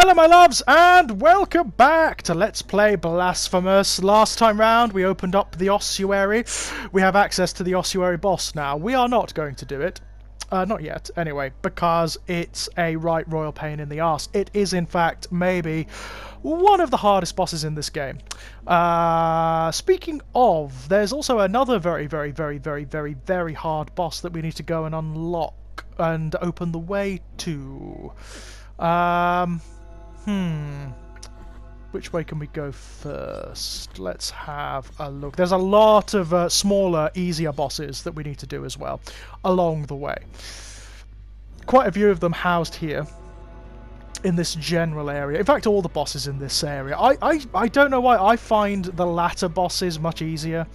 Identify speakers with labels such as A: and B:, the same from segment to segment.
A: Hello my loves and welcome back to Let's Play Blasphemous. Last time round we opened up the Ossuary. We have access to the Ossuary Boss now. We are not going to do it. Not yet, anyway, because it's a right royal pain in the arse. It is in fact maybe one of the hardest bosses in this game. Speaking of, there's also another very hard boss that we need to go and unlock and open the way to. Which way can we go first? Let's have a look. There's a lot of smaller, easier bosses that we need to do as well along the way. Quite a few of them housed here in this general area. In fact, all the bosses in this area. I don't know why I find the latter bosses much easier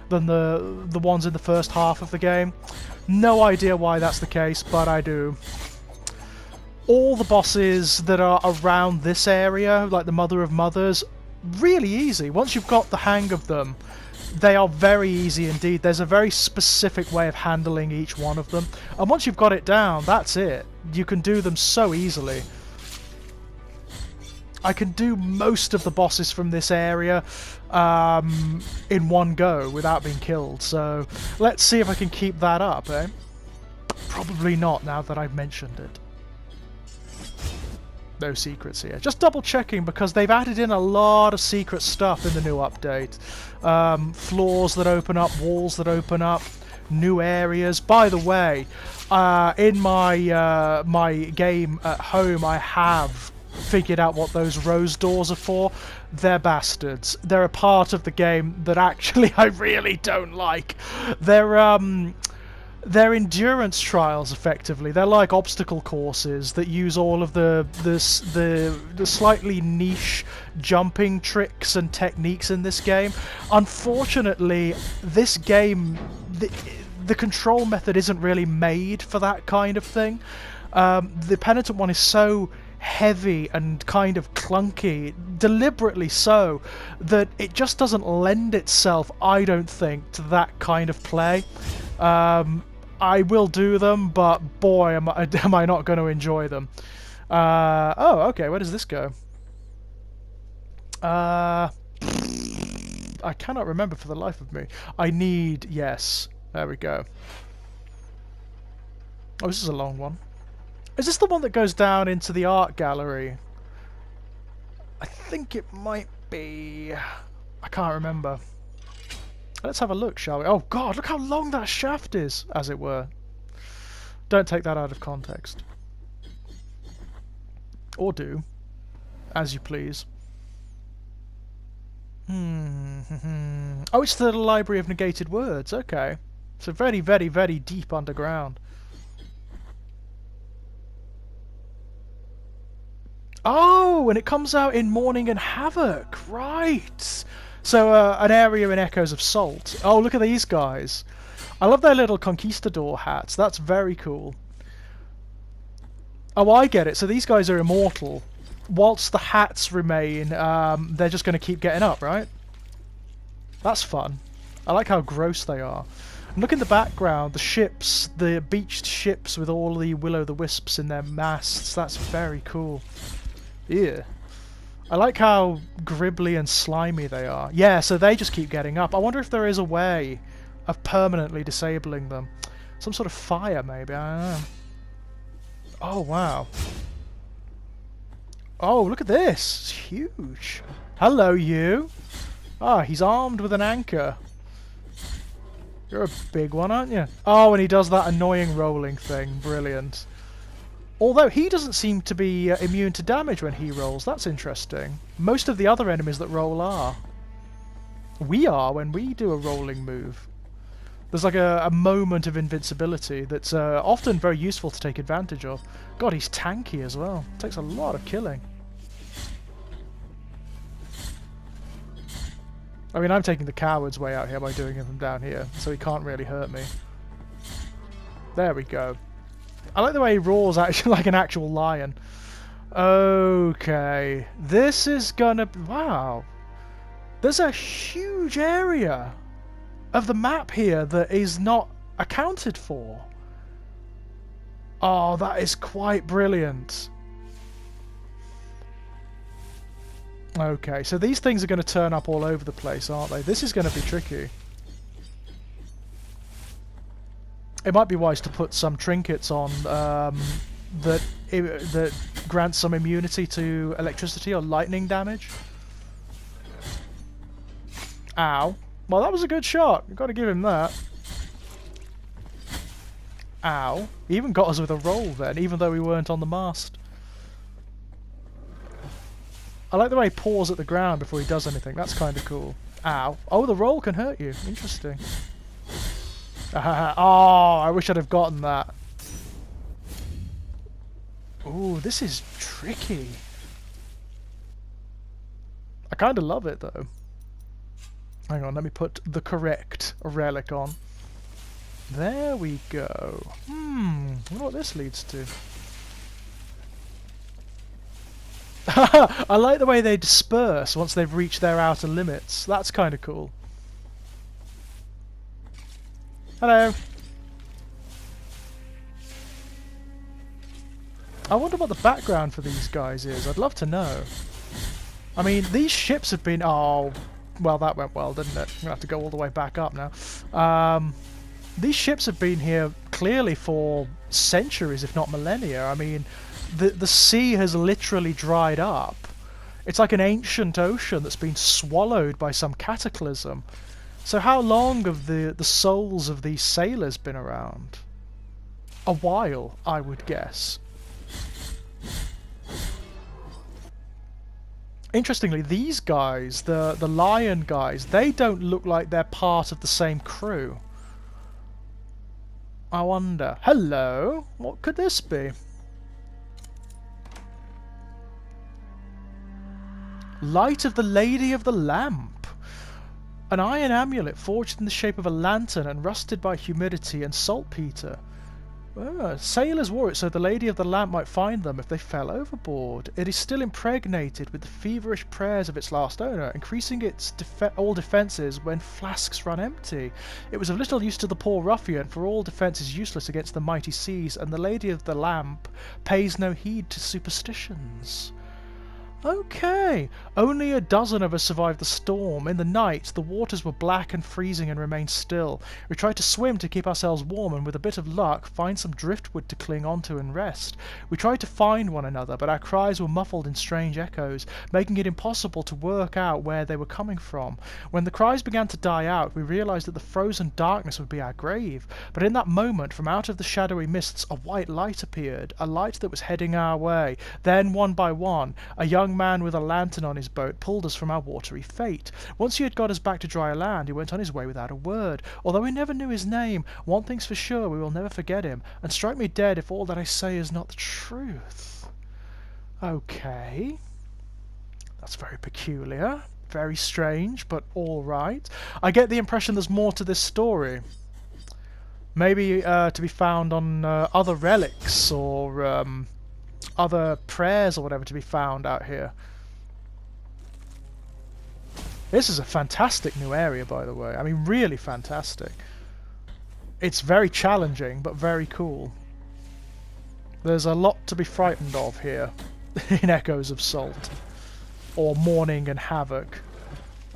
A: than the ones in the first half of the game. No idea why that's the case, but I do. All the bosses that are around this area, like the Mother of Mothers, really easy. Once you've got the hang of them, they are very easy indeed. There's a very specific way of handling each one of them. And once you've got it down, that's it. You can do them so easily. I can do most of the bosses from this area in one go without being killed. So let's see if I can keep that up, eh? Probably not now that I've mentioned it. No secrets here. Just double checking because they've added in a lot of secret stuff in the new update. Floors that open up, walls that open up, new areas. By the way, in my my game at home, I have figured out what those rose doors are for. They're bastards. They're a part of the game that actually I really don't like. They're endurance trials, effectively. They're like obstacle courses that use all of the slightly niche jumping tricks and techniques in this game. Unfortunately, this game, the control method isn't really made for that kind of thing. The Penitent one is so heavy and kind of clunky, deliberately so, that it just doesn't lend itself, I don't think, to that kind of play. I will do them, but boy, am I not going to enjoy them. Oh, okay, where does this go? I cannot remember for the life of me. I need... yes, there we go. Oh, this is a long one. Is this the one that goes down into the art gallery? I think it might be. I can't remember. Let's have a look, shall we? Oh god, look how long that shaft is, as it were. Don't take that out of context. Or do. As you please. Oh, it's the Library of Negated Words, okay. So very deep underground. Oh, and it comes out in Mourning and Havoc, right. So, an area in Echoes of Salt. Oh, look at these guys. I love their little conquistador hats. That's very cool. Oh, I get it. So these guys are immortal. Whilst the hats remain, they're just going to keep getting up, right? That's fun. I like how gross they are. And look in the background, the ships, the beached ships with all the will-o'-the-wisps in their masts. That's very cool. Yeah. I like how gribbly and slimy they are. Yeah, so they just keep getting up. I wonder if there is a way of permanently disabling them. Some sort of fire, maybe. I don't know. Oh, wow. Oh, look at this. It's huge. Hello, you. Ah, he's armed with an anchor. You're a big one, aren't you? Oh, and he does that annoying rolling thing. Brilliant. Although he doesn't seem to be immune to damage when he rolls. That's interesting. Most of the other enemies that roll are. We are when we do a rolling move. There's like a moment of invincibility that's often very useful to take advantage of. God, he's tanky as well. Takes a lot of killing. I mean, I'm taking the coward's way out here by doing him from down here, so he can't really hurt me. There we go. I like the way he roars actually like an actual lion. Okay. This is gonna be... wow. There's a huge area of the map here that is not accounted for. Oh, that is quite brilliant. Okay, so these things are going to turn up all over the place, aren't they? This is going to be tricky. It might be wise to put some trinkets on that grant some immunity to electricity or lightning damage. Ow. Well, that was a good shot. You've got to give him that. Ow. He even got us with a roll then, even though we weren't on the mast. I like the way he paws at the ground before he does anything. That's kind of cool. Ow. Oh, the roll can hurt you. Interesting. Oh, I wish I'd have gotten that. Ooh, this is tricky. I kind of love it, though. Hang on, let me put the correct relic on. There we go. I wonder what this leads to. I like the way they disperse once they've reached their outer limits. That's kind of cool. Hello. I wonder what the background for these guys is. I'd love to know. I mean, these ships have been... Oh, well, that went well, didn't it? I'm going to have to go all the way back up now. These ships have been here clearly for centuries, if not millennia. I mean, the sea has literally dried up. It's like an ancient ocean that's been swallowed by some cataclysm. So how long have the souls of these sailors been around? A while, I would guess. Interestingly, these guys, the lion guys, they don't look like they're part of the same crew. I wonder. Hello? What could this be? Light of the Lady of the Lamp. An iron amulet forged in the shape of a lantern and rusted by humidity and saltpeter. Sailors wore it so the Lady of the Lamp might find them if they fell overboard. It is still impregnated with the feverish prayers of its last owner, increasing its all defences when flasks run empty. It was of little use to the poor ruffian, for all defence is useless against the mighty seas, and the Lady of the Lamp pays no heed to superstitions. Okay, only a dozen of us survived the storm. In the night, the waters were black and freezing and remained still. We tried to swim to keep ourselves warm and with a bit of luck find some driftwood to cling onto and rest. We tried to find one another, but our cries were muffled in strange echoes, making it impossible to work out where they were coming from. When the cries began to die out, we realized that the frozen darkness would be our grave. But in that moment, from out of the shadowy mists, a white light appeared, a light that was heading our way. Then, one by one, a young man with a lantern on his boat pulled us from our watery fate. Once he had got us back to dry land, he went on his way without a word. Although we never knew his name, one thing's for sure, we will never forget him, and strike me dead if all that I say is not the truth. Okay. That's very peculiar. Very strange, but alright. I get the impression there's more to this story. Maybe to be found on other relics, or other prayers or whatever to be found out here. This is a fantastic new area, by the way. I mean, really fantastic. It's very challenging, but very cool. There's a lot to be frightened of here in Echoes of Salt, or Mourning and Havoc,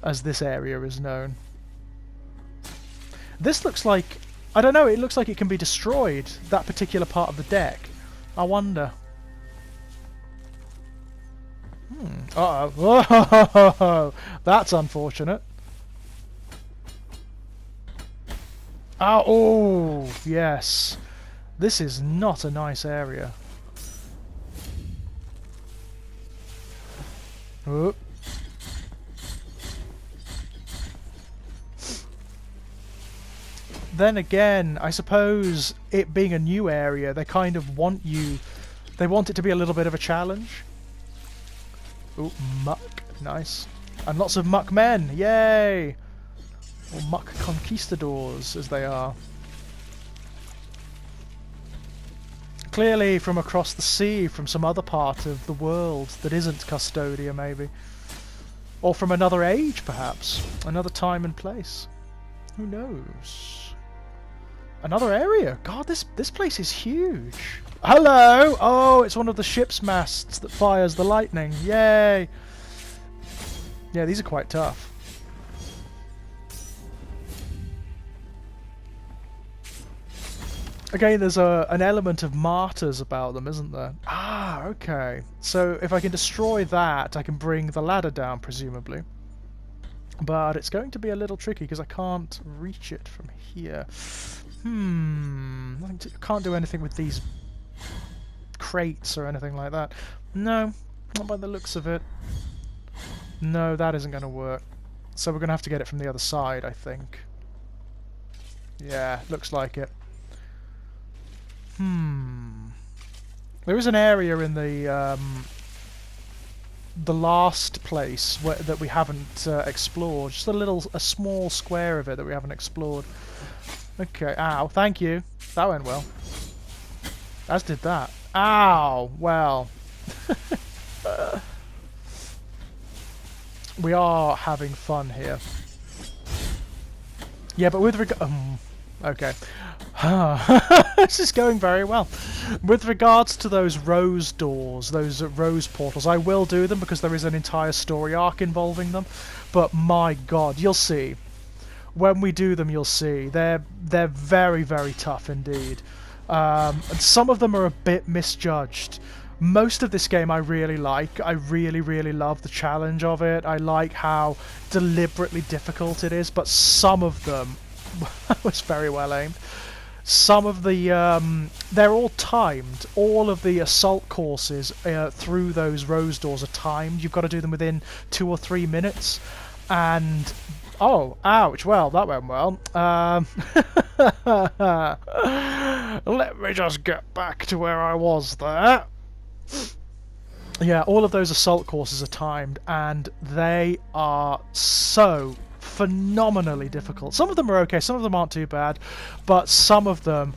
A: as this area is known. This looks like... I don't know, it looks like it can be destroyed, that particular part of the deck. I wonder... Uh-oh. Whoa, that's unfortunate. Oh, yes. This is not a nice area. Oh. Then again, I suppose it being a new area, they kind of want you... They want it to be a little bit of a challenge. Ooh, muck. Nice. And lots of muck men. Yay! Or muck conquistadors, as they are. Clearly from across the sea, from some other part of the world that isn't Custodia, maybe. Or from another age, perhaps. Another time and place. Who knows? Another area. God, this place is huge. Hello! Oh, it's one of the ship's masts that fires the lightning. Yay! Yeah, these are quite tough. Again, there's an element of martyrs about them, isn't there? Ah, okay. So if I can destroy that, I can bring the ladder down, presumably. But it's going to be a little tricky because I can't reach it from here. I can't do anything with these crates or anything like that. No, not by the looks of it. No, that isn't going to work. So we're going to have to get it from the other side, I think. Yeah, looks like it. There is an area in the last place that we haven't explored. Just a small square of it that we haven't explored. Okay, ow, thank you. That went well. As did that. Ow, well. We are having fun here. Yeah, but with regard... okay. This is going very well. With regards to those rose doors, those rose portals, I will do them because there is an entire story arc involving them. But my god, you'll see. When we do them, you'll see. They're very, very tough indeed. And some of them are a bit misjudged. Most of this game I really like. I really, really love the challenge of it. I like how deliberately difficult it is, but some of them was very well aimed. Some of the they're all timed. All of the assault courses through those rose doors are timed. You've got to do them within 2 or 3 minutes. And oh, ouch! Well, that went well. Let me just get back to where I was there. Yeah, all of those assault courses are timed, and they are so phenomenally difficult. Some of them are okay, some of them aren't too bad, but some of them,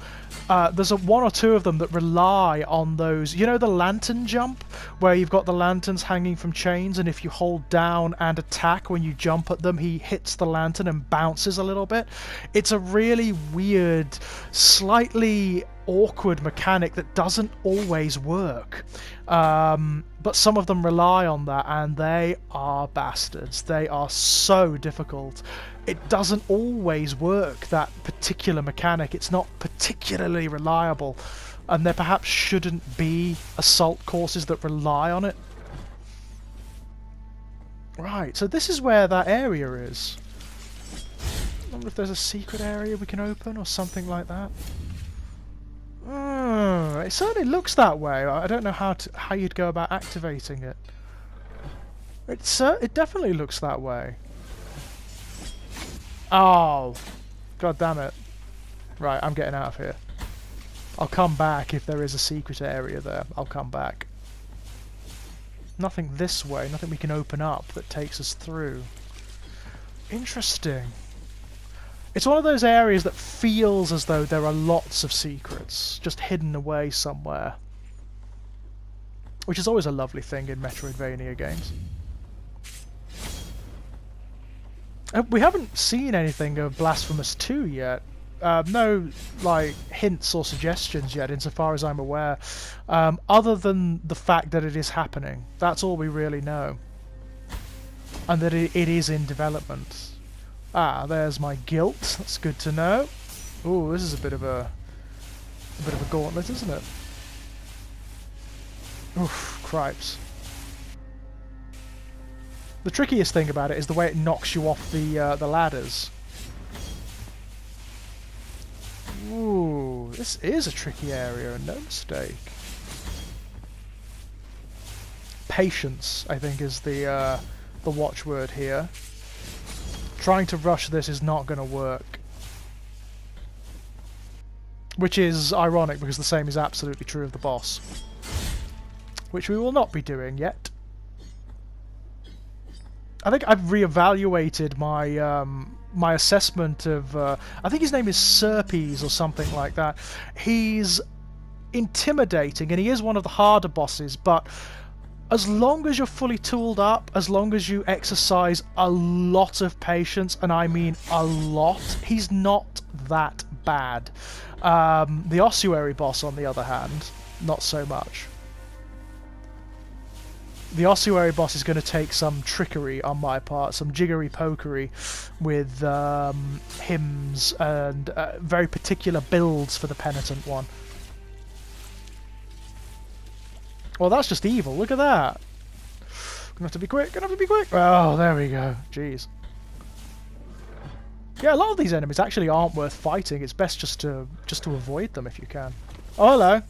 A: there's one or two of them that rely on those, you know, the lantern jump, where you've got the lanterns hanging from chains, and if you hold down and attack when you jump at them, he hits the lantern and bounces a little bit. It's a really weird, slightly awkward mechanic that doesn't always work. But some of them rely on that, and they are bastards. They are so difficult. It doesn't always work, that particular mechanic. It's not particularly reliable, and there perhaps shouldn't be assault courses that rely on it. Right, so this is where that area is. I wonder if there's a secret area we can open or something like that. It certainly looks that way. I don't know how you'd go about activating it. It definitely looks that way. Oh, god damn it! Right, I'm getting out of here. I'll come back if there is a secret area there. I'll come back. Nothing this way. Nothing we can open up that takes us through. Interesting. It's one of those areas that feels as though there are lots of secrets just hidden away somewhere. Which is always a lovely thing in Metroidvania games. We haven't seen anything of Blasphemous 2 yet. No, like, hints or suggestions yet, insofar as I'm aware. Other than the fact that it is happening. That's all we really know. And that it is in development. Ah, there's my guilt. That's good to know. Ooh, this is a bit of a gauntlet, isn't it? Oof, cripes. The trickiest thing about it is the way it knocks you off the ladders. Ooh, this is a tricky area, and no mistake. Patience, I think, is the watchword here. Trying to rush this is not going to work. Which is ironic, because the same is absolutely true of the boss. Which we will not be doing yet. I think I've reevaluated my my assessment of... I think his name is Serpes or something like that. He's intimidating, and he is one of the harder bosses, but... as long as you're fully tooled up, as long as you exercise a lot of patience, and I mean a lot, he's not that bad. The Ossuary Boss, on the other hand, not so much. the Ossuary Boss is going to take some trickery on my part, some jiggery-pokery with hymns and very particular builds for the Penitent one. Well, that's just evil. Look at that. Gonna have to be quick. Gonna have to be quick. Oh, there we go. Jeez. Yeah, a lot of these enemies actually aren't worth fighting. It's best just to avoid them if you can. Oh, hello.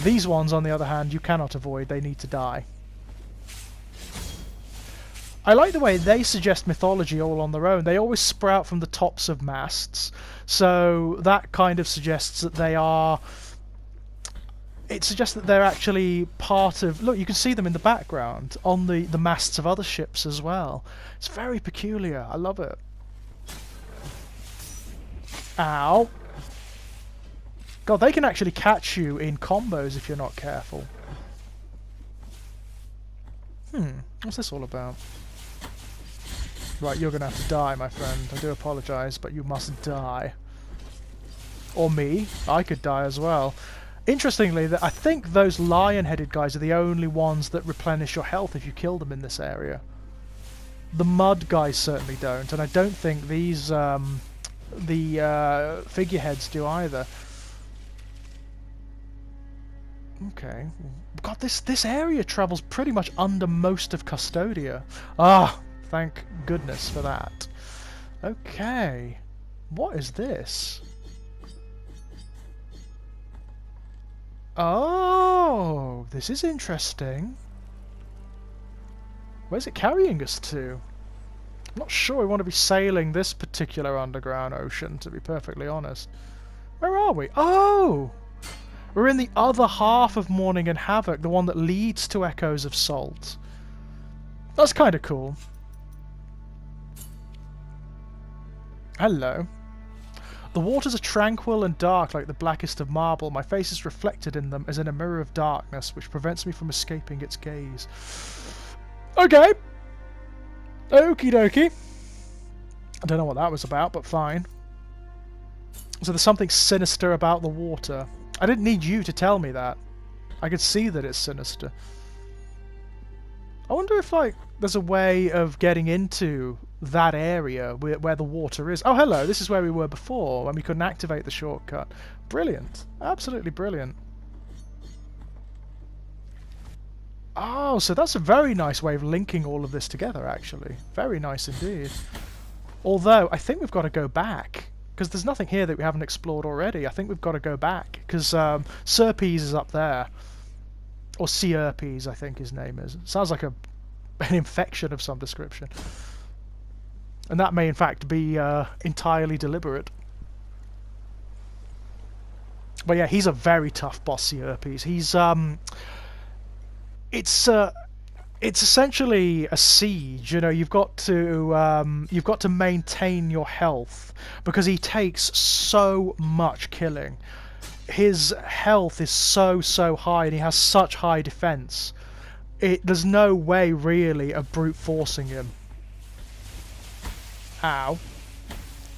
A: These ones, on the other hand, you cannot avoid. They need to die. I like the way they suggest mythology all on their own. They always sprout from the tops of masts. So that kind of suggests that they are... It suggests that they're actually part of... Look, you can see them in the background on the masts of other ships as well. It's very peculiar. I love it. Ow. God, they can actually catch you in combos if you're not careful. What's this all about? Right, you're going to have to die, my friend. I do apologise, but you must die. Or me. I could die as well. Interestingly, I think those lion-headed guys are the only ones that replenish your health if you kill them in this area. The mud guys certainly don't, and I don't think these the figureheads do either. Okay. God, this area travels pretty much under most of Custodia. Ah, thank goodness for that. Okay. What is this? Oh, this is interesting. Where's it carrying us to? I'm not sure we want to be sailing this particular underground ocean, to be perfectly honest. Where are we? Oh! We're in the other half of Mourning and Havoc, the one that leads to Echoes of Salt. That's kind of cool. Hello. The waters are tranquil and dark like the blackest of marble. My face is reflected in them as in a mirror of darkness, which prevents me from escaping its gaze. Okay. Okie dokie. I don't know what that was about, but fine. So there's something sinister about the water. I didn't need you to tell me that. I could see that it's sinister. I wonder if, like, there's a way of getting into that area where the water is. Oh, hello, this is where we were before, when we couldn't activate the shortcut. Brilliant. Absolutely brilliant. Oh, so that's a very nice way of linking all of this together, actually. Very nice indeed. Although, I think we've got to go back, because there's nothing here that we haven't explored already. I think we've got to go back, because Serpes is up there. Or Sierpes, I think his name is. It sounds like an infection of some description. And that may in fact be entirely deliberate. But yeah, he's a very tough boss, Sierpes. He's it's essentially a siege. You know, you've got to maintain your health because he takes so much killing. His health is so high and he has such high defense. There's no way really of brute forcing him. Ow.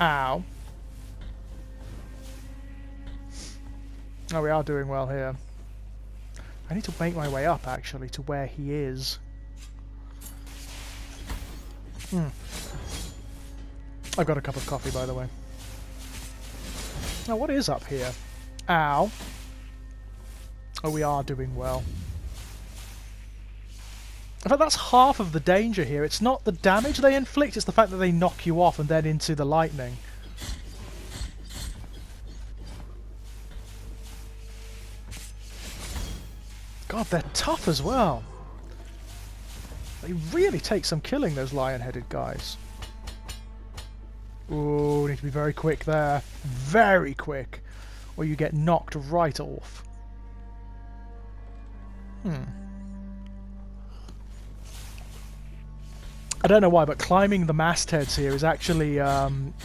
A: Ow. Oh, we are doing well here. I need to make my way up actually to where he is. I've got a cup of coffee, by the way. Now, what is up here? Ow. Oh, we are doing well. In fact, that's half of the danger here. It's not the damage they inflict, it's the fact that they knock you off and then into the lightning. God, they're tough as well. They really take some killing, those lion-headed guys. Ooh, need to be very quick there. Very quick. Or you get knocked right off. I don't know why, but climbing the mastheads here is actually...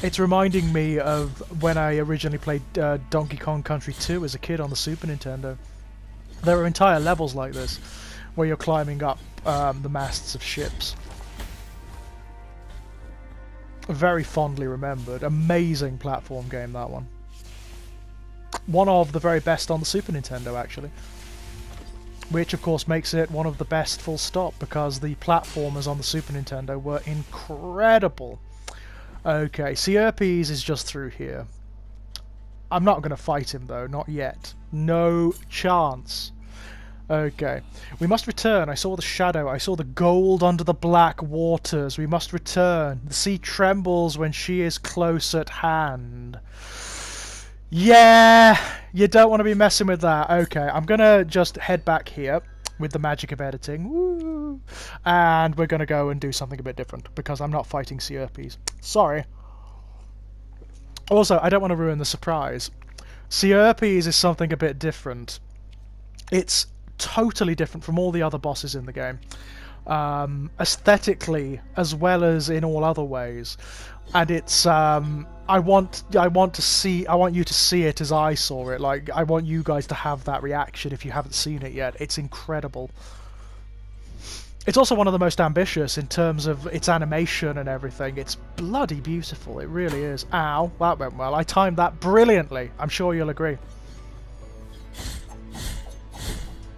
A: it's reminding me of when I originally played Donkey Kong Country 2 as a kid on the Super Nintendo. There are entire levels like this, where you're climbing up the masts of ships. Very fondly remembered. Amazing platform game, that one. One of the very best on the Super Nintendo, actually. which of course makes it one of the best full stop, because the platformers on the Super Nintendo were incredible. Okay, Sierpes is just through here. I'm not going to fight him though, not yet. No chance. Okay, we must return. I saw the shadow. I saw the gold under the black waters. We must return. The sea trembles when she is close at hand. Yeah, you don't want to be messing with that. Okay, I'm going to just head back here with the magic of editing. Woo! And we're going to go and do something a bit different, because I'm not fighting Sierpes. Sorry. Also, I don't want to ruin the surprise. Sierpes is something a bit different. It's totally different from all the other bosses in the game, aesthetically as well as in all other ways, and it's I want you to see it as I saw it. Like, I want you guys to have that reaction if you haven't seen it yet. It's incredible. It's also one of the most ambitious in terms of its animation and everything. It's bloody beautiful, it really is. Ow, that went well. I timed that brilliantly, I'm sure you'll agree.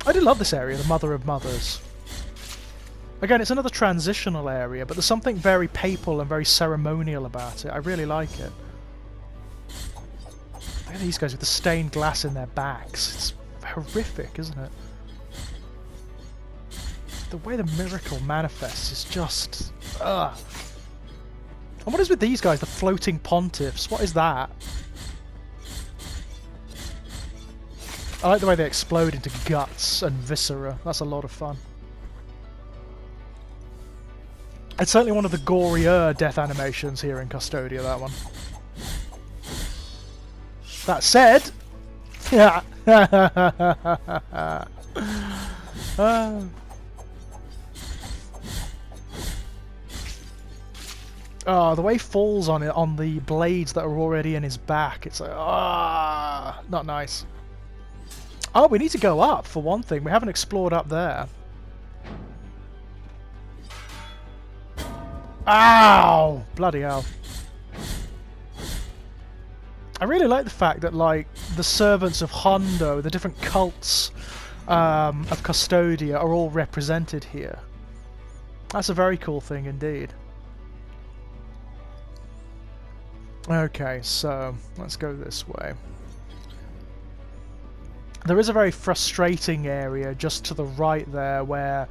A: I do love this area, the Mother of Mothers. Again, it's another transitional area, but there's something very papal and very ceremonial about it. I really like it. Look at these guys with the stained glass in their backs. It's horrific, isn't it? The way the miracle manifests is just... ugh. And what is with these guys, the floating pontiffs? What is that? I like the way they explode into guts and viscera. That's a lot of fun. It's certainly one of the gorier death animations here in Custodia, that one. That said... yeah. Oh, the way he falls on it, on the blades that are already in his back, it's like, ah, not nice. Oh, we need to go up, for one thing. We haven't explored up there. Ow! Bloody hell. I really like the fact that, like, the servants of Hondo, the different cults of Custodia, are all represented here. That's a very cool thing indeed. Okay, so let's go this way. There is a very frustrating area just to the right there where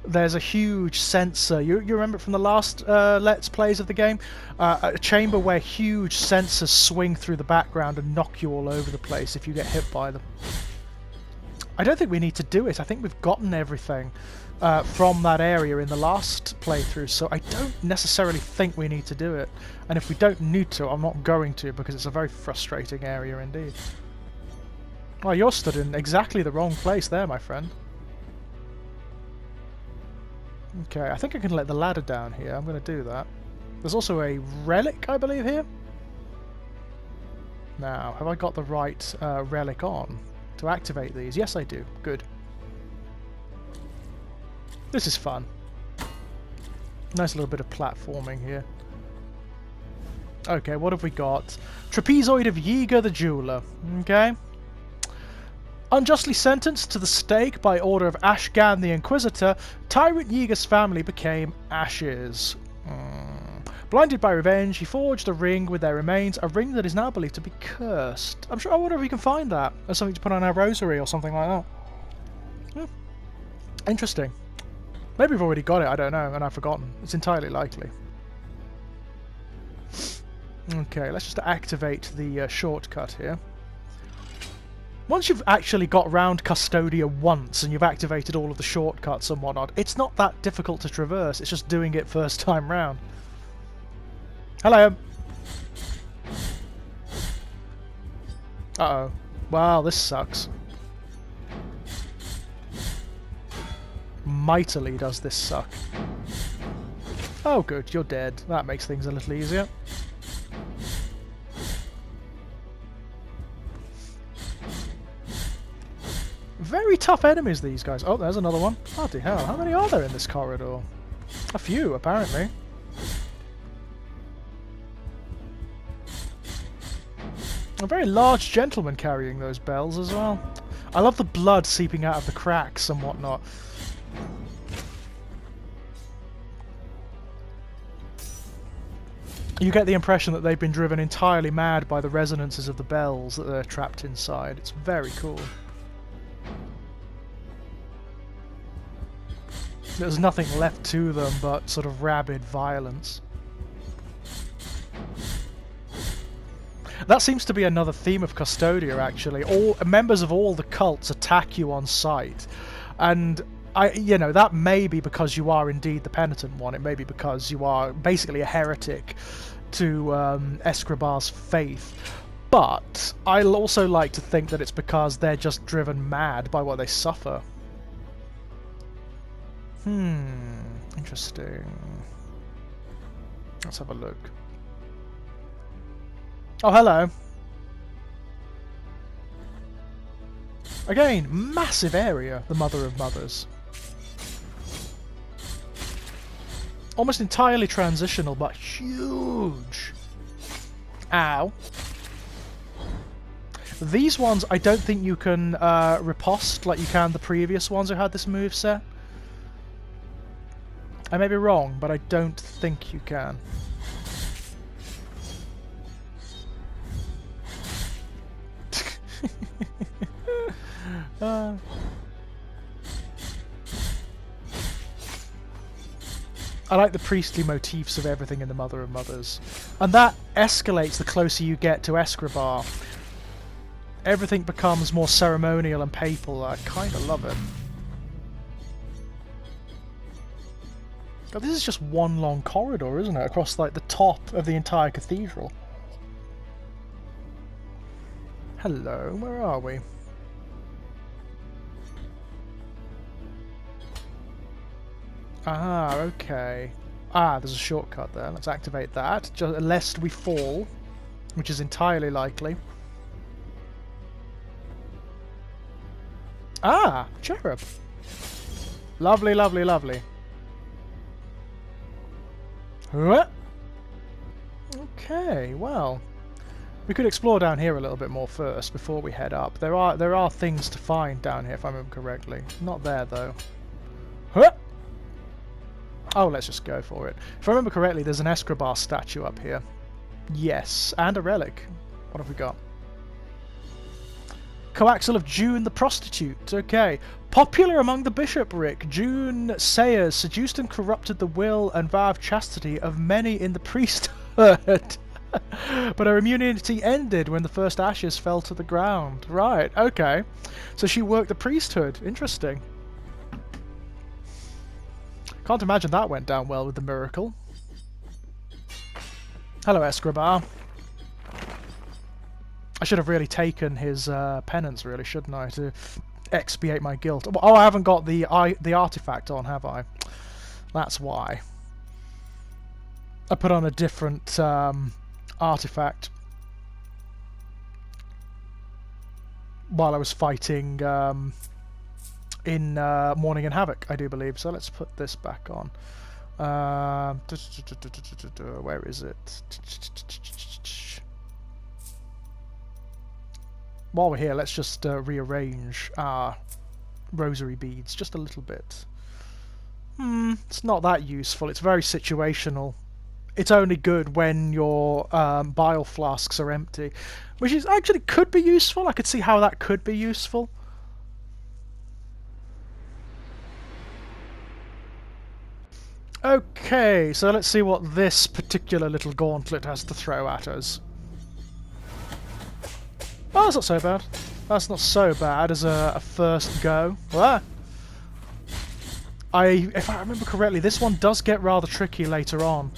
A: there's a huge sensor. You remember it from the last Let's Plays of the game? A chamber where huge sensors swing through the background and knock you all over the place if you get hit by them. I don't think we need to do it. I think we've gotten everything from that area in the last playthrough, so I don't necessarily think we need to do it. And if we don't need to, I'm not going to, because it's a very frustrating area indeed. Oh, you're stood in exactly the wrong place there, my friend. Okay, I think I can let the ladder down here. I'm going to do that. There's also a relic, I believe, here. Now, have I got the right relic on to activate these? Yes, I do. Good. This is fun. Nice little bit of platforming here. Okay, what have we got? Trapezoid of Yiga the Jeweler. Okay. Unjustly sentenced to the stake by order of Ashgan the Inquisitor, Tyrant Yiga's family became ashes. Blinded by revenge, he forged a ring with their remains, a ring that is now believed to be cursed. I wonder if we can find that as something to put on our rosary or something like that. Interesting. Maybe we've already got it, I don't know, and I've forgotten. It's entirely likely. Okay, let's just activate the shortcut here. Once you've actually got round Custodia once and you've activated all of the shortcuts and whatnot, it's not that difficult to traverse, it's just doing it first time round. Hello! Uh-oh. Wow, this sucks. Mightily does this suck. Oh good, you're dead. That makes things a little easier. Very tough enemies, these guys. Oh, there's another one. Bloody hell, how many are there in this corridor? A few, apparently. A very large gentleman carrying those bells as well. I love the blood seeping out of the cracks and whatnot. You get the impression that they've been driven entirely mad by the resonances of the bells that they're trapped inside. It's very cool. There's nothing left to them but sort of rabid violence. That seems to be another theme of Custodia, actually. All members of all the cults attack you on sight, and you know, that may be because you are indeed the penitent one. It may be because you are basically a heretic to Escribar's faith. But I also like to think that it's because they're just driven mad by what they suffer. Interesting. Let's have a look. Oh, hello. Again, massive area, the Mother of Mothers. Almost entirely transitional, but huge. Ow. These ones, I don't think you can riposte like you can the previous ones who had this moveset. I may be wrong, but I don't think you can. I like the priestly motifs of everything in the Mother of Mothers. And that escalates the closer you get to Escribar. Everything becomes more ceremonial and papal. I kind of love it. God, this is just one long corridor, isn't it? Across like the top of the entire cathedral. Hello, where are we? Ah, okay. Ah, there's a shortcut there. Let's activate that, just lest we fall, which is entirely likely. Ah, cherub. Lovely, lovely, lovely. Okay, well, we could explore down here a little bit more first before we head up. There are things to find down here, if I remember correctly. Not there though. Oh, let's just go for it. If I remember correctly, there's an Escribar statue up here. Yes, and a relic. What have we got? Coaxal of June the Prostitute. Okay. Popular among the bishopric, June Sayers seduced and corrupted the will and vow of chastity of many in the priesthood. But her immunity ended when the first ashes fell to the ground. Right, okay. So she worked the priesthood. Interesting. Can't imagine that went down well with the miracle. Hello, Escribar. I should have really taken his penance, really, shouldn't I, to expiate my guilt. Oh, I haven't got the artifact on, have I? That's why. I put on a different artifact while I was fighting in Mourning and Havoc, I do believe. So let's put this back on. Where is it? While we're here, let's just rearrange our rosary beads just a little bit. It's not that useful. It's very situational. It's only good when your bile flasks are empty, which is actually could be useful. I could see how that could be useful. Okay, so let's see what this particular little gauntlet has to throw at us. Oh, that's not so bad. That's not so bad as a first go. Ah. If I remember correctly, this one does get rather tricky later on.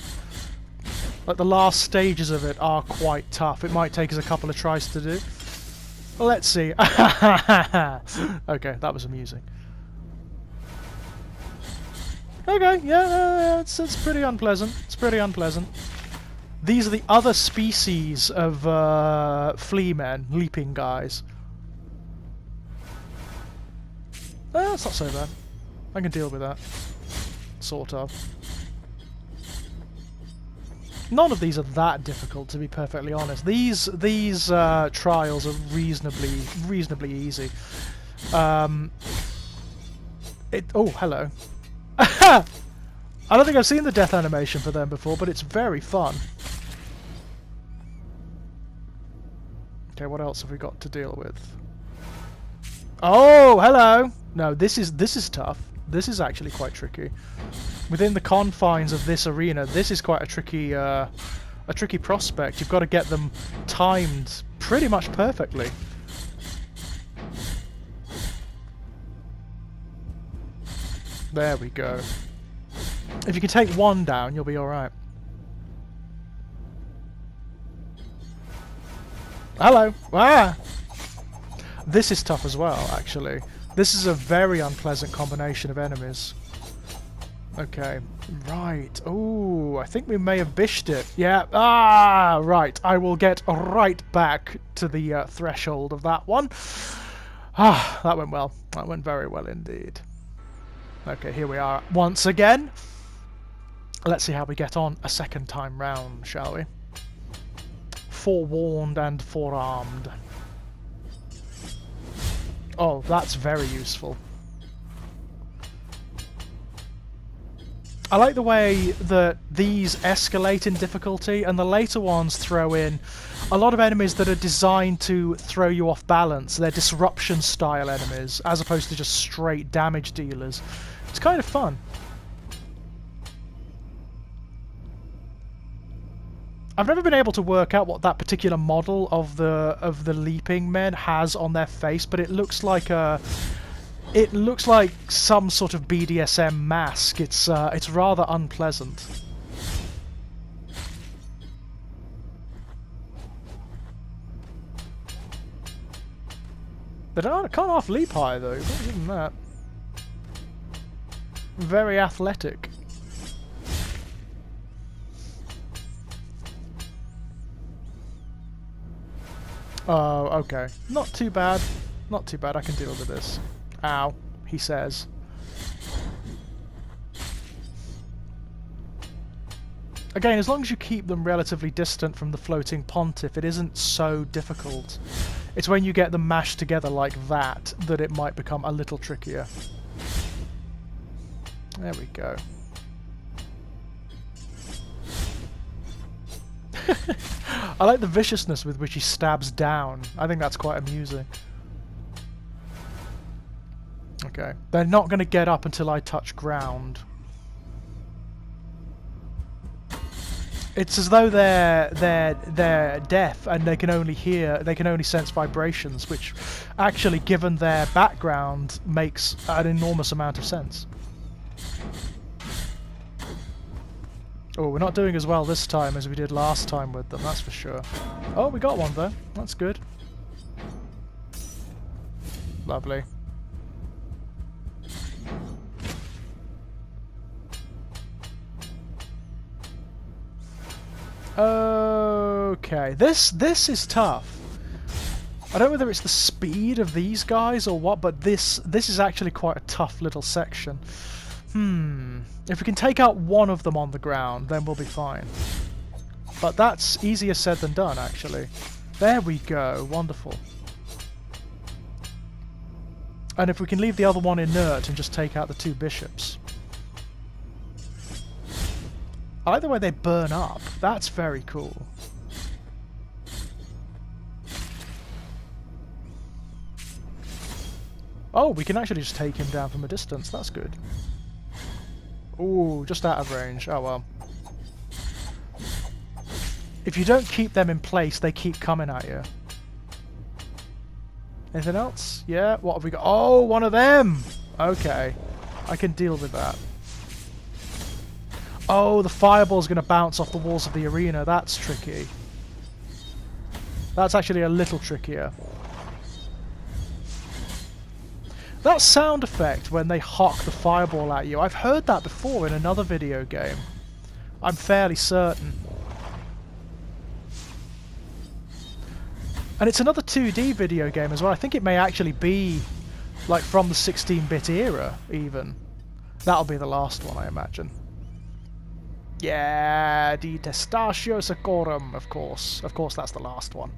A: Like, the last stages of it are quite tough. It might take us a couple of tries to do. Well, let's see. Okay, that was amusing. Okay, yeah, it's pretty unpleasant. It's pretty unpleasant. These are the other species of flea men, leaping guys. That's not so bad. I can deal with that. Sort of. None of these are that difficult, to be perfectly honest. These trials are reasonably easy. Oh, hello. I don't think I've seen the death animation for them before, but it's very fun. Okay, what else have we got to deal with? Oh, hello! No, this is tough. This is actually quite tricky. Within the confines of this arena, this is quite a tricky prospect. You've got to get them timed pretty much perfectly. There we go. If you can take one down, you'll be alright. Hello! Ah! This is tough as well, actually. This is a very unpleasant combination of enemies. Okay, right. Oh, I think we may have bished it. Yeah, right. I will get right back to the threshold of that one. Ah, that went well. That went very well indeed. Okay, here we are once again. Let's see how we get on a second time round, shall we? Forewarned and forearmed. Oh, that's very useful. I like the way that these escalate in difficulty, and the later ones throw in a lot of enemies that are designed to throw you off balance. They're disruption style enemies, as opposed to just straight damage dealers. It's kind of fun. I've never been able to work out what that particular model of the leaping men has on their face, but it looks like some sort of BDSM mask. It's rather unpleasant. They can't half leap high though. Other than that, very athletic. Oh, okay. Not too bad. Not too bad. I can deal with this. Ow, he says. Again, as long as you keep them relatively distant from the floating pontiff, it isn't so difficult. It's when you get them mashed together like that that it might become a little trickier. There we go. I like the viciousness with which he stabs down. I think that's quite amusing. Okay, they're not going to get up until I touch ground. It's as though they're deaf and they can only sense vibrations, which actually, given their background, makes an enormous amount of sense. Oh, we're not doing as well this time as we did last time with them, that's for sure. Oh, we got one though. That's good. Lovely. Okay, this is tough. I don't know whether it's the speed of these guys or what, but this is actually quite a tough little section. If we can take out one of them on the ground, then we'll be fine. But that's easier said than done, actually. There we go, wonderful. And if we can leave the other one inert and just take out the two bishops. I like the way they burn up. That's very cool. Oh, we can actually just take him down from a distance. That's good. Ooh, just out of range. Oh well. If you don't keep them in place, they keep coming at you. Anything else? Yeah, what have we got? Oh, one of them! Okay. I can deal with that. Oh, the fireball's going to bounce off the walls of the arena. That's tricky. That's actually a little trickier. That sound effect when they hock the fireball at you, I've heard that before in another video game. I'm fairly certain. And it's another 2D video game as well. I think it may actually be like from the 16-bit era, even. That'll be the last one, I imagine. Yeah, the Testatio Secorum, of course. Of course, that's the last one.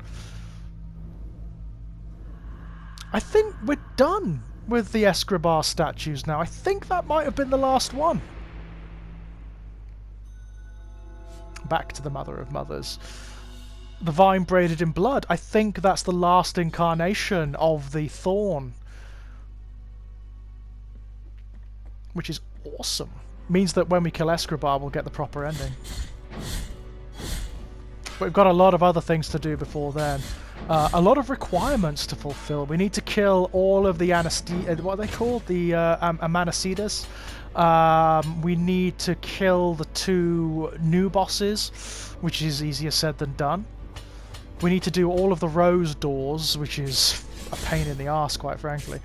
A: I think we're done. with the Escribar statues now. I think that might have been the last one. Back to the Mother of Mothers. The vine braided in blood. I think that's the last incarnation of the thorn. Which is awesome. Means that when we kill Escribar, we'll get the proper ending. But we've got a lot of other things to do before then. A lot of requirements to fulfill. We need to kill all of the what are they called? The Amanecidas. We need to kill the 2 new bosses, which is easier said than done. We need to do all of the rose doors, which is a pain in the arse, quite frankly.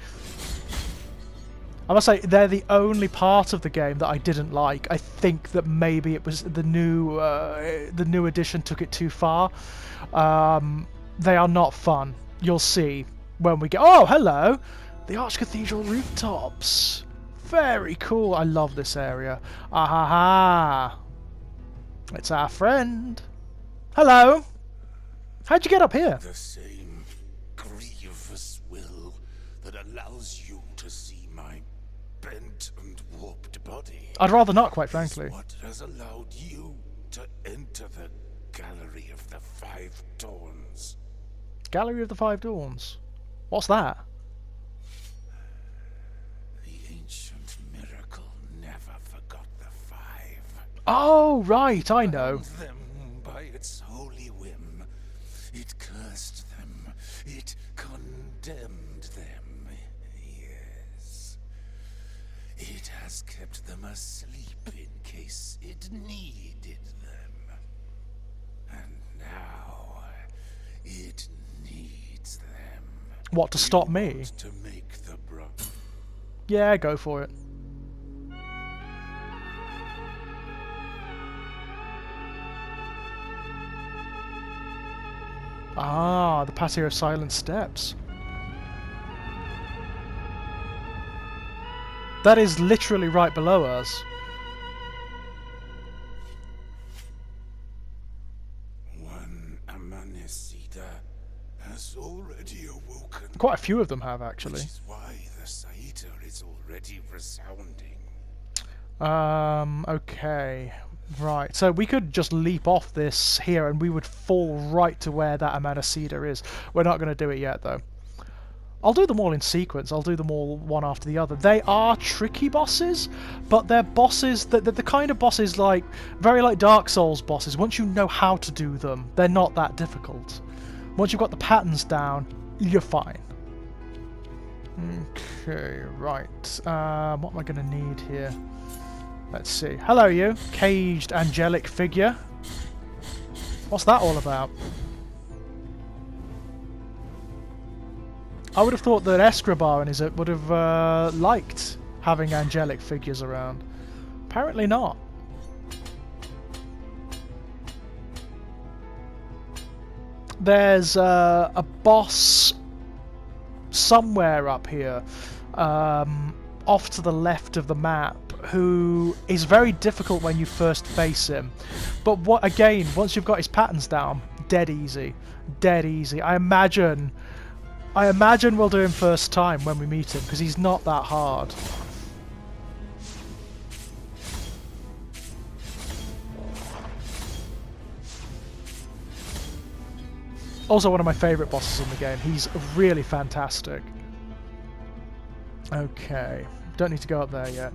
A: I must say, they're the only part of the game that I didn't like. I think that maybe it was the new edition took it too far. They are not fun. You'll see when we get... Oh, hello! The Archcathedral Rooftops. Very cool. I love this area. Ahaha. It's our friend. Hello. How'd you get up here?
B: The same grievous will that allows you to see my bent and warped body.
A: I'd rather not, quite frankly.
B: What has allowed you to enter the Gallery of the 5 Dawns?
A: Gallery of the 5 Dawns? What's that?
B: The ancient miracle never forgot the 5.
A: Oh, right, I know.
B: Bound them by its holy whim. It cursed them. It condemned them. Yes. It has kept them asleep in case it needed them. And now it needs them.
A: What, to stop me?
B: To make the
A: Yeah, go for it. Ah, the patio of silent steps. That is literally right below us.
B: One Amanecida has already awoken.
A: Quite a few of them have, actually.
B: Which is why the Saita is already resounding.
A: Okay. Right, so we could just leap off this here and we would fall right to where that Amanecida is. We're not going to do it yet, though. I'll do them all in sequence. I'll do them all one after the other. They are tricky bosses, but they're bosses that the kind of bosses very like Dark Souls bosses. Once you know how to do them, they're not that difficult. Once you've got the patterns down, you're fine. Okay, right. What am I going to need here? Let's see. Hello, you. Caged angelic figure. What's that all about? I would have thought that Escribar and Izzet would have liked having angelic figures around. Apparently not. There's a boss somewhere up here, off to the left of the map, who is very difficult when you first face him. But again, once you've got his patterns down, dead easy. Dead easy. I imagine we'll do him first time when we meet him, because he's not that hard. Also one of my favourite bosses in the game. He's really fantastic. Okay. Don't need to go up there yet.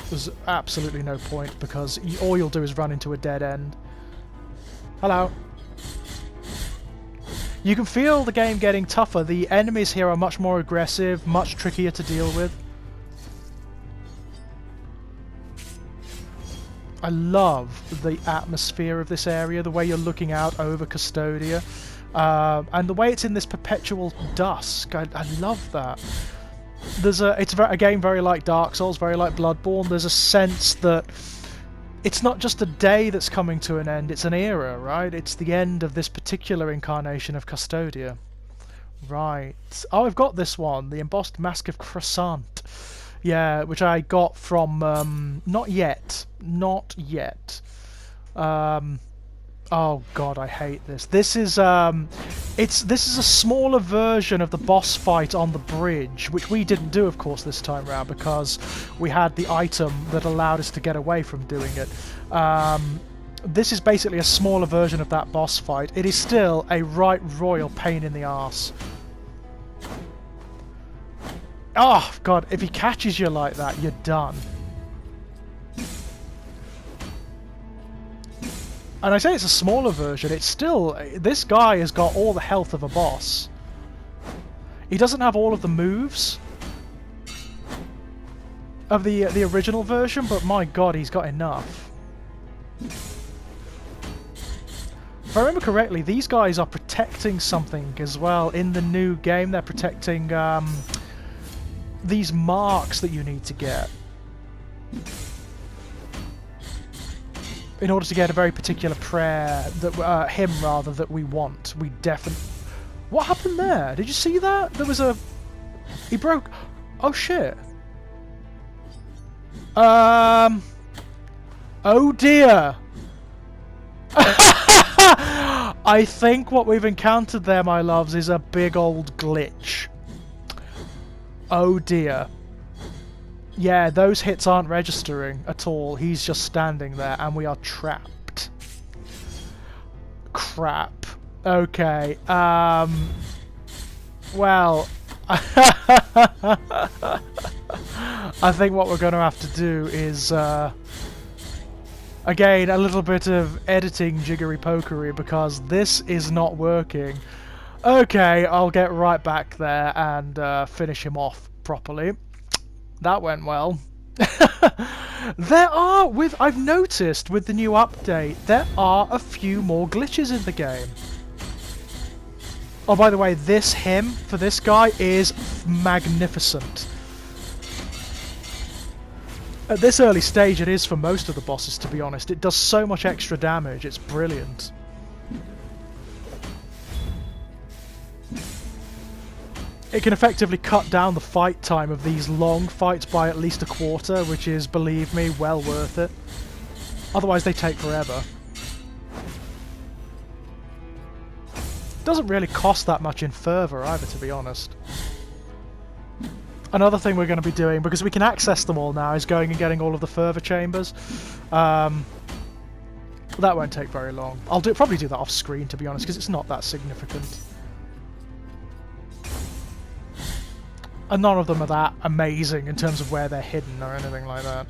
A: There's absolutely no point, because all you'll do is run into a dead end. Hello. You can feel the game getting tougher. The enemies here are much more aggressive, much trickier to deal with. I love the atmosphere of this area, the way you're looking out over Custodia, and the way it's in this perpetual dusk. I love that. It's again very like Dark Souls, very like Bloodborne. There's a sense that it's not just a day that's coming to an end, it's an era, right? It's the end of this particular incarnation of Custodia. Right. Oh, I've got this one, the Embossed Mask of Croissant. Yeah, which I got from... not yet. Not yet. Oh god, I hate this. This is this is a smaller version of the boss fight on the bridge, which we didn't do, of course, this time round because we had the item that allowed us to get away from doing it. This is basically a smaller version of that boss fight. It is still a right royal pain in the arse. Oh god, if he catches you like that, you're done. And I say it's a smaller version, it's still... This guy has got all the health of a boss. He doesn't have all of the moves of the original version, but my god, he's got enough. If I remember correctly, these guys are protecting something as well in the new game. They're protecting these marks that you need to get in order to get a very particular prayer that hymn rather that we want. We definitely... What happened there? Did you see that? There was a... He broke... Oh shit. Oh dear. I think what we've encountered there, my loves, is a big old glitch. Oh dear. Yeah, those hits aren't registering at all. He's just standing there and we are trapped. Crap. Okay. Well... I think what we're going to have to do is... again, a little bit of editing jiggery-pokery because this is not working. Okay, I'll get right back there and finish him off properly. That went well. There are, I've noticed with the new update, there are a few more glitches in the game. Oh, by the way, this hymn for this guy is magnificent. At this early stage, it is for most of the bosses, to be honest. It does so much extra damage, it's brilliant. It can effectively cut down the fight time of these long fights by at least a quarter, which is, believe me, well worth it. Otherwise they take forever. Doesn't really cost that much in fervour either, to be honest. Another thing we're going to be doing, because we can access them all now, is going and getting all of the fervour chambers. That won't take very long. I'll probably do that off screen, to be honest, because it's not that significant. And none of them are that amazing in terms of where they're hidden or anything like that.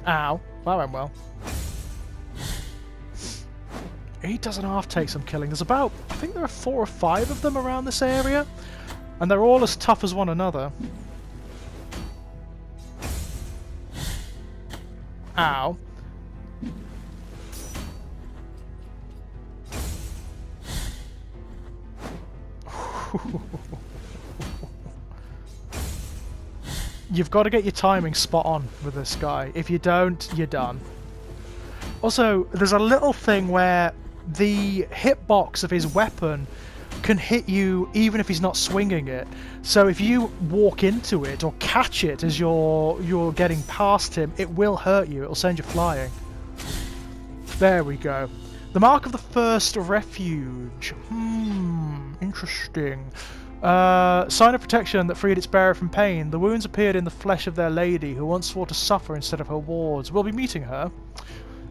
A: Ow. That went well. He doesn't half take some killing. There's about, I think there are 4 or 5 of them around this area. And they're all as tough as one another. Ow. You've got to get your timing spot on with this guy. If you don't, you're done. Also, there's a little thing where the hitbox of his weapon can hit you even if he's not swinging it. So if you walk into it or catch it as you're getting past him, it will hurt you. It'll send you flying. There we go. The mark of the first refuge. Interesting. Sign of protection that freed its bearer from pain. The wounds appeared in the flesh of their lady, who once swore to suffer instead of her wards. We'll be meeting her.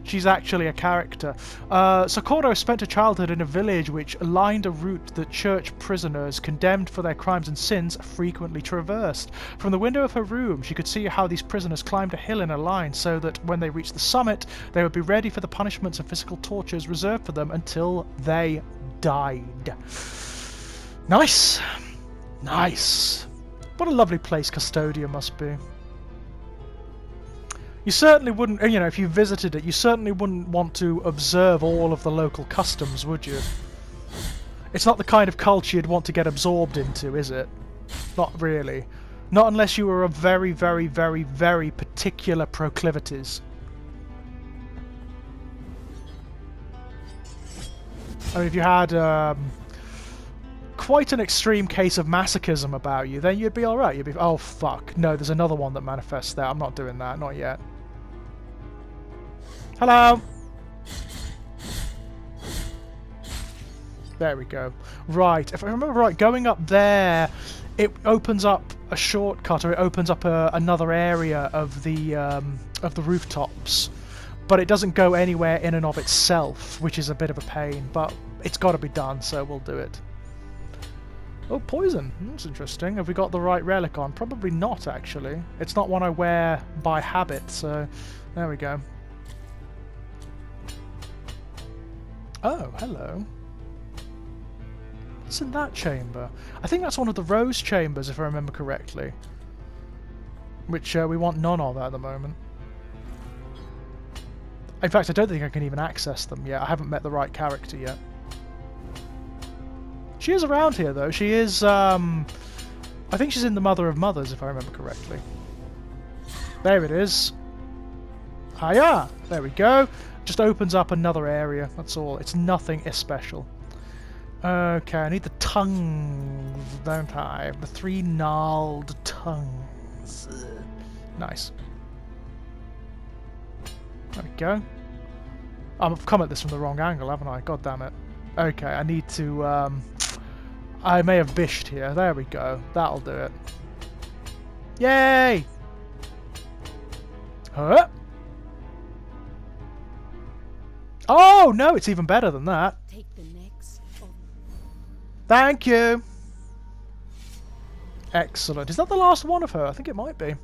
A: She's actually a character. Socorro spent her childhood in a village which lined a route that church prisoners condemned for their crimes and sins frequently traversed. From the window of her room, she could see how these prisoners climbed a hill in a line so that when they reached the summit, they would be ready for the punishments and physical tortures reserved for them until they died. Nice! Nice! What a lovely place Custodia must be. You certainly wouldn't, you know, if you visited it, you certainly wouldn't want to observe all of the local customs, would you? It's not the kind of culture you'd want to get absorbed into, is it? Not really. Not unless you were of very, very, very, very particular proclivities. I mean, if you had quite an extreme case of masochism about you, then you'd be alright. You'd be, oh fuck, no, there's another one that manifests there. I'm not doing that, not yet. Hello! There we go. Right, if I remember right, going up there, it opens up a shortcut, or it opens up another area of the rooftops. But it doesn't go anywhere in and of itself, which is a bit of a pain. But it's got to be done, so we'll do it. Oh, poison. That's interesting. Have we got the right relic on? Probably not, actually. It's not one I wear by habit, so there we go. Oh, hello. What's in that chamber? I think that's one of the rose chambers, if I remember correctly. Which we want none of at the moment. In fact, I don't think I can even access them yet. I haven't met the right character yet. She is around here, though. She is, I think she's in the Mother of Mothers, if I remember correctly. There it is. Hiya! There we go. Just opens up another area, that's all. It's nothing special. Okay, I need the tongues, don't I? The 3 gnarled tongues. Nice. There we go. I've come at this from the wrong angle, haven't I? God damn it. Okay, I need to, I may have bished here. There we go. That'll do it. Yay! Huh? Oh, no, it's even better than that.
C: Take the next.
A: Thank you. Excellent. Is that the last one of her? I think it might be.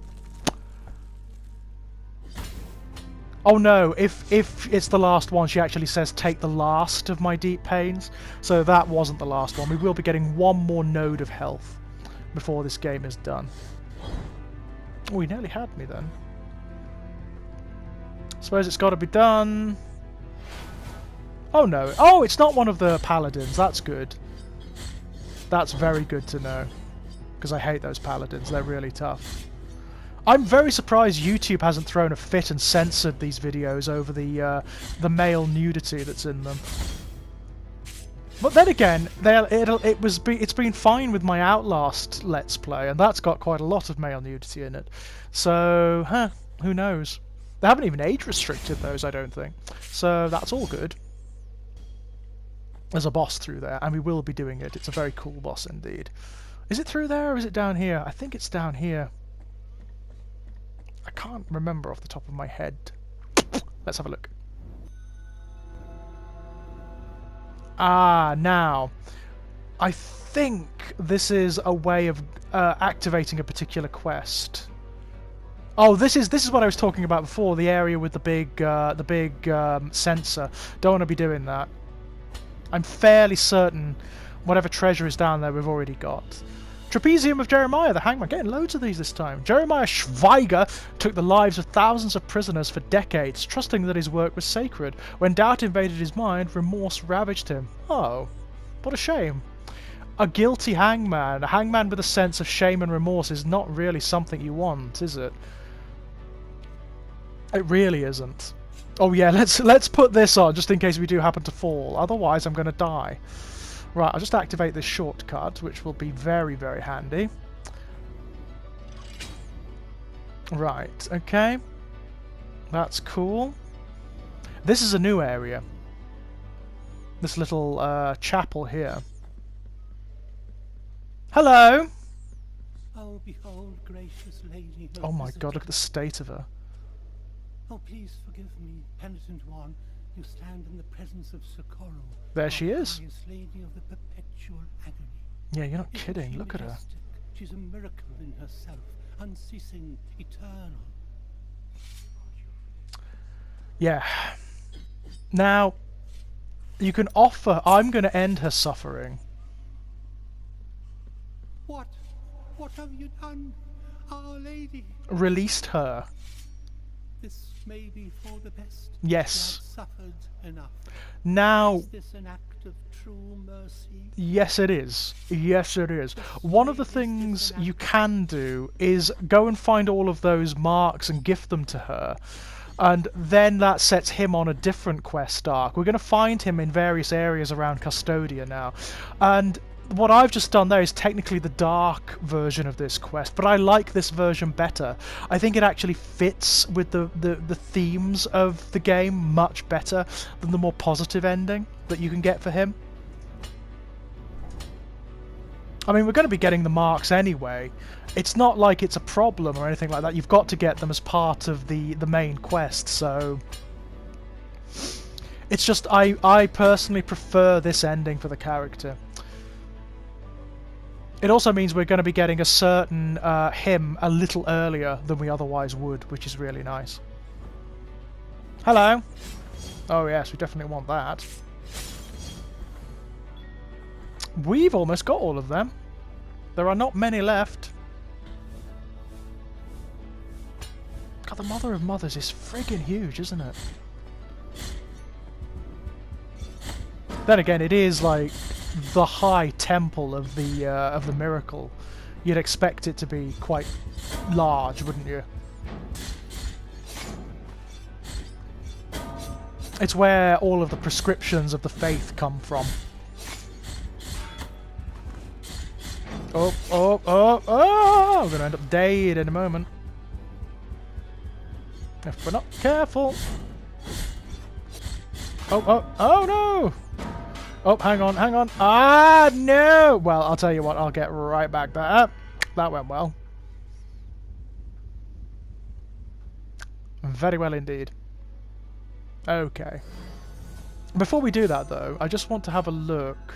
A: Oh no, if it's the last one, she actually says take the last of my deep pains. So that wasn't the last one. We will be getting one more node of health before this game is done. Oh, he nearly had me then. Suppose it's got to be done. Oh no. Oh, it's not one of the paladins. That's good. That's very good to know. Because I hate those paladins. They're really tough. I'm very surprised YouTube hasn't thrown a fit and censored these videos over the male nudity that's in them. But then again, it's been fine with my Outlast Let's Play, and that's got quite a lot of male nudity in it. So, who knows? They haven't even age restricted those, I don't think. So that's all good. There's a boss through there, and we will be doing it. It's a very cool boss indeed. Is it through there, or is it down here? I think it's down here. I can't remember off the top of my head. Let's have a look. Ah, now. I think this is a way of activating a particular quest. Oh, this is what I was talking about before. The area with the big sensor. Don't want to be doing that. I'm fairly certain whatever treasure is down there we've already got. Trapezium of Jeremiah, the Hangman. Getting loads of these this time. Jeremiah Schweiger took the lives of thousands of prisoners for decades, trusting that his work was sacred. When doubt invaded his mind, remorse ravaged him. Oh, what a shame. A guilty hangman. A hangman with a sense of shame and remorse is not really something you want, is it? It really isn't. Oh yeah, let's put this on, just in case we do happen to fall. Otherwise, I'm going to die. Right, I'll just activate this shortcut, which will be very, very handy. Right, okay. That's cool. This is a new area. This little chapel here. Hello!
D: Oh, behold, gracious lady.
A: Oh my god, look at the state of her.
D: Oh, please forgive me, penitent one. You stand in the presence of Socorro.
A: There she is.
D: Lady of the perpetual agony.
A: Yeah, you're not
D: Isn't
A: kidding.
D: she
A: Look at her.
D: majestic? She's a miracle in herself, unceasing, eternal.
A: Yeah. Now, you can offer... I'm going to end her suffering.
D: What? What have you done, Our Lady?
A: Released her.
D: This may be for the best.
A: Yes.
D: You have suffered enough.
A: Now...
D: Is this an act of true mercy?
A: Yes, it is. Yes, it is. One of the things you can do is go and find all of those marks and gift them to her. And then that sets him on a different quest arc. We're going to find him in various areas around Custodia now. And what I've just done there is technically the dark version of this quest, but I like this version better. I think it actually fits with the themes of the game much better than the more positive ending that you can get for him. I mean, we're going to be getting the marks anyway. It's not like it's a problem or anything like that. You've got to get them as part of the main quest, so... It's just, I personally prefer this ending for the character. It also means we're going to be getting a certain him a little earlier than we otherwise would, which is really nice. Hello! Oh yes, we definitely want that. We've almost got all of them. There are not many left. God, the Mother of Mothers is friggin' huge, isn't it? Then again, it is like the high temple of the miracle. You'd expect it to be quite large, wouldn't you? It's where all of the prescriptions of the faith come from. Oh, oh, oh, oh! I'm going to end up dead in a moment. If we're not careful. Oh, oh, oh no! Oh, hang on, hang on. Ah, no! Well, I'll tell you what, I'll get right back there. Ah, that went well. Very well indeed. Okay. Before we do that, though, I just want to have a look.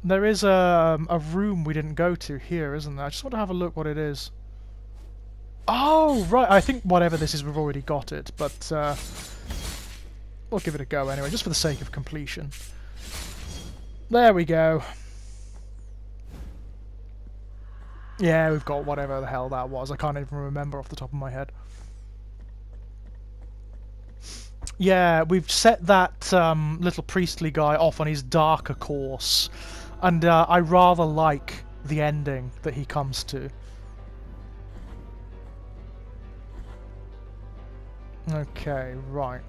A: There is a room we didn't go to here, isn't there? I just want to have a look what it is. Oh, right. I think whatever this is, we've already got it, but we'll give it a go anyway, just for the sake of completion. There we go. Yeah, we've got whatever the hell that was. I can't even remember off the top of my head. Yeah, we've set that little priestly guy off on his darker course. And I rather like the ending that he comes to. Okay, right.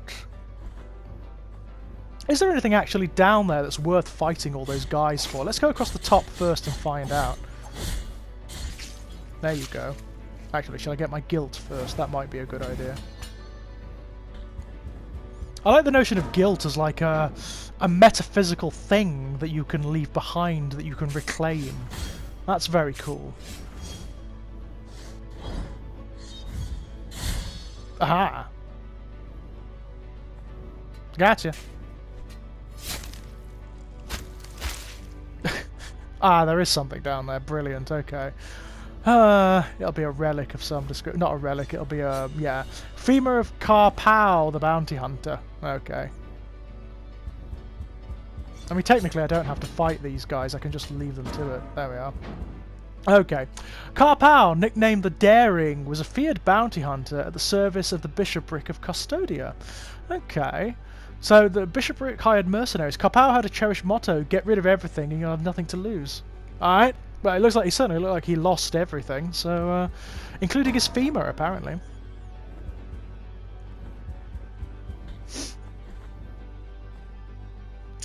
A: Is there anything actually down there that's worth fighting all those guys for? Let's go across the top first and find out. There you go. Actually, shall I get my guilt first? That might be a good idea. I like the notion of guilt as like a metaphysical thing that you can leave behind, that you can reclaim. That's very cool. Aha! Gotcha. Ah, there is something down there. Brilliant, okay. It'll be a relic of some description. Not a relic, it'll be a, yeah. Femur of Karpow, the bounty hunter. Okay. I mean, technically I don't have to fight these guys, I can just leave them to it. There we are. Okay. Karpow, nicknamed the Daring, was a feared bounty hunter at the service of the bishopric of Custodia. Okay. So the bishopric hired mercenaries. Karpow had a cherished motto, get rid of everything and you'll have nothing to lose. Alright. Well, it looks like he certainly looked like he lost everything, so, including his femur, apparently.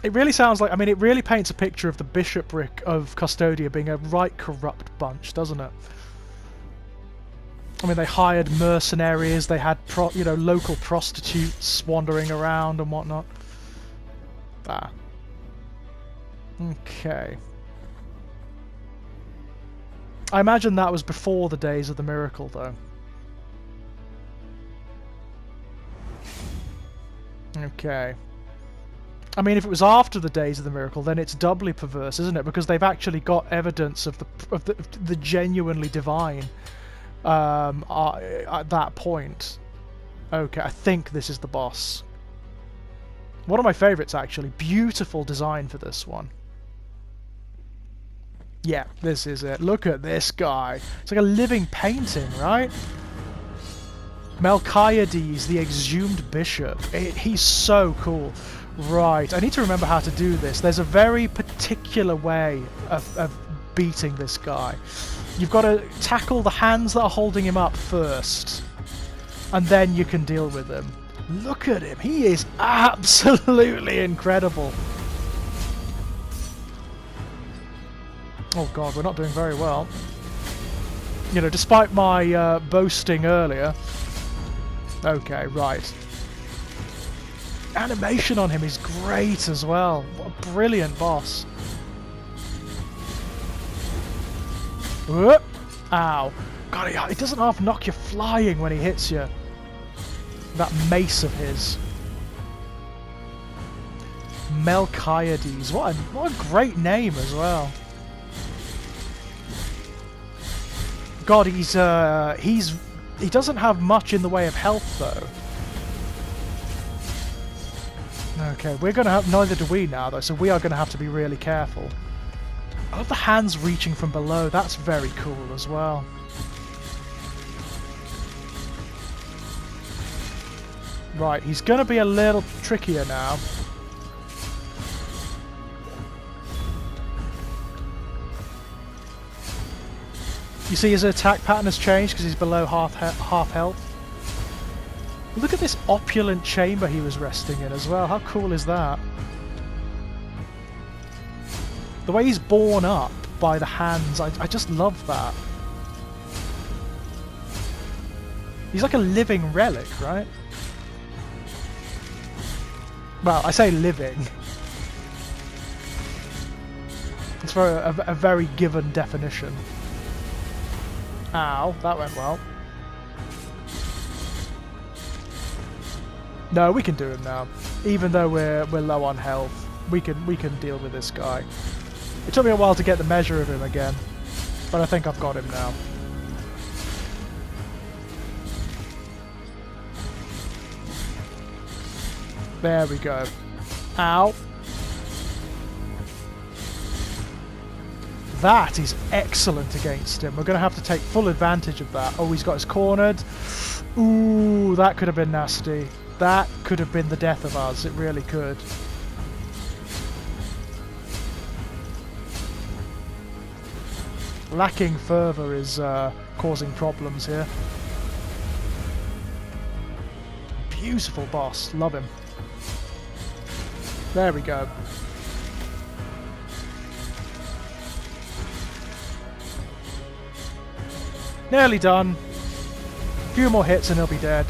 A: It really sounds like, I mean, it really paints a picture of the bishopric of Custodia being a right corrupt bunch, doesn't it? I mean, they hired mercenaries, they had, local prostitutes wandering around and whatnot. Ah. Okay. I imagine that was before the days of the miracle, though. Okay. I mean, if it was after the days of the miracle, then it's doubly perverse, isn't it? Because they've actually got evidence of the genuinely divine at that point. Okay, I think this is the boss. One of my favourites, actually. Beautiful design for this one. Yeah, this is it. Look at this guy. It's like a living painting, right? Melchiades, the exhumed bishop. He's so cool. Right, I need to remember how to do this. There's a very particular way of beating this guy. You've got to tackle the hands that are holding him up first, and then you can deal with him. Look at him. He is absolutely incredible. Oh god, we're not doing very well. You know, despite my boasting earlier. Okay, right. Animation on him is great as well. What a brilliant boss. Whoop. Ow. God, it doesn't half knock you flying when he hits you. That mace of his. Melchiades. What a great name as well. God, he doesn't have much in the way of health though. Okay, we're gonna have, neither do we now though, so we are gonna have to be really careful. I love the hands reaching from below, that's very cool as well. Right, he's gonna be a little trickier now. You see his attack pattern has changed because he's below half health. Look at this opulent chamber he was resting in as well. How cool is that? The way he's borne up by the hands, I just love that. He's like a living relic, right? Well, I say living. It's for a very given definition. Ow, that went well. No, we can do him now. Even though we're low on health, we can deal with this guy. It took me a while to get the measure of him again, but I think I've got him now. There we go. Ow. That is excellent against him. We're going to have to take full advantage of that. Oh, he's got us cornered. Ooh, that could have been nasty. That could have been the death of us. It really could. Lacking fervor is causing problems here. Beautiful boss. Love him. There we go. Nearly done. A few more hits and he'll be dead.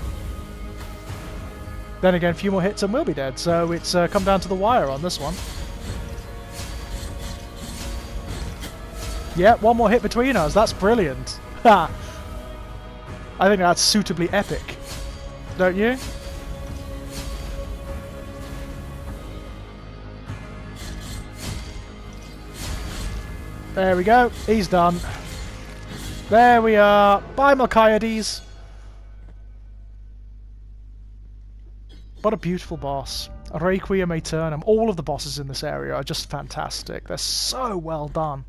A: Then again, a few more hits and we'll be dead. So it's come down to the wire on this one. Yeah, one more hit between us. That's brilliant. Ha! I think that's suitably epic. Don't you? There we go. He's done. There we are. Bye, Melchiades. What a beautiful boss. Requiem Aeternum. All of the bosses in this area are just fantastic. They're so well done.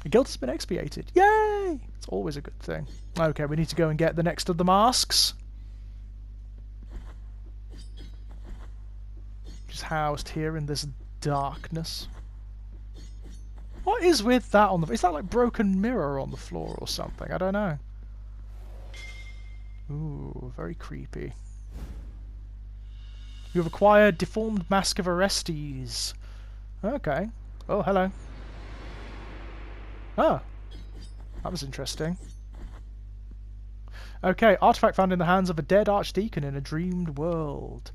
A: The guild has been expiated. Yay! It's always a good thing. Okay, we need to go and get the next of the masks. Just housed here in this darkness. What is with that on the... Is that like broken mirror on the floor or something? I don't know. Ooh, very creepy. You have acquired Deformed Mask of Arrestees. Okay. Oh, hello. Oh. That was interesting. Okay, artifact found in the hands of a dead archdeacon in a dreamed world.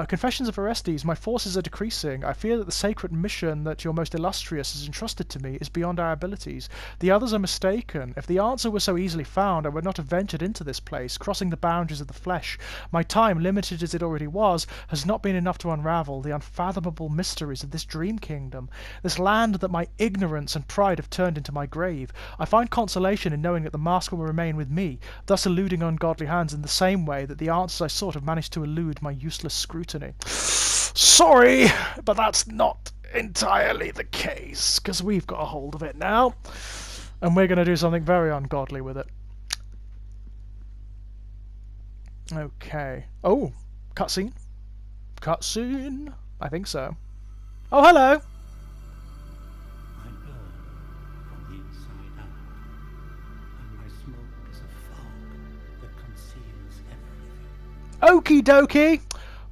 A: Confessions of Arrestees. My forces are decreasing. I fear that the sacred mission that your most illustrious has entrusted to me is beyond our abilities. The others are mistaken. If the answer were so easily found, I would not have ventured into this place, crossing the boundaries of the flesh. My time, limited as it already was, has not been enough to unravel the unfathomable mysteries of this dream kingdom, this land that my ignorance and pride have turned into my grave. I find consolation in knowing that the mask will remain with me, thus eluding ungodly hands in the same way that the answers I sought have managed to elude my useless scrutiny. Sorry, but that's not entirely the case, because we've got a hold of it now, and we're going to do something very ungodly with it. Okay. Oh, cutscene. Cutscene. I think so. Oh, hello.
D: I burn from the inside out, and my smoke is a fog that conceals everything.
A: Okie dokie.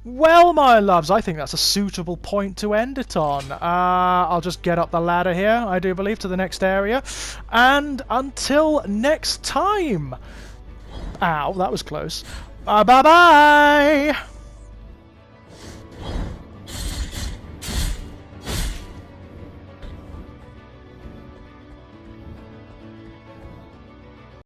A: Well, my loves, I think that's a suitable point to end it on. I'll just get up the ladder here, I do believe, to the next area. And until next time... Ow, that was close. Bye-bye!